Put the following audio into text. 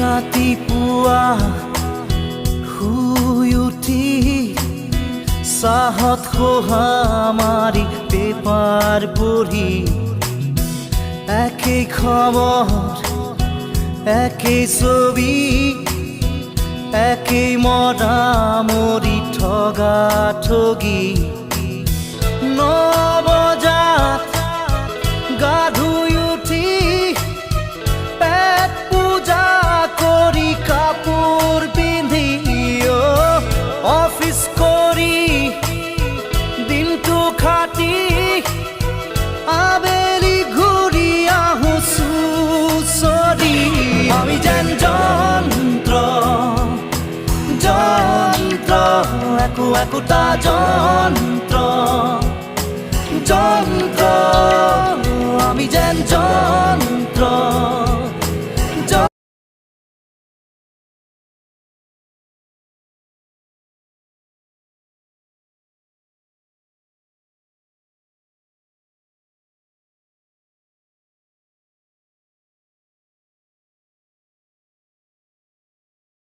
ৰাতিপুৱা শুই উঠি চাহত খোহা মাৰি পেপাৰ পঢ়ি একেই খবৰ একেই ছবি একেই মৰামৰি ঠগা ঠগি 9 বজাত গা ধুই উঠি পেট পূজা কৰি কাপোৰ পিন্ধি অফিচ কৰি দিনটো খাটি আবেলি ঘূৰি আহো চুচৰি আমি যেন যন্ত্ৰ যন্ত্ৰ একোটা যন্ত্ৰ যন্ত্ৰ আমি যেন যন্ত্ৰ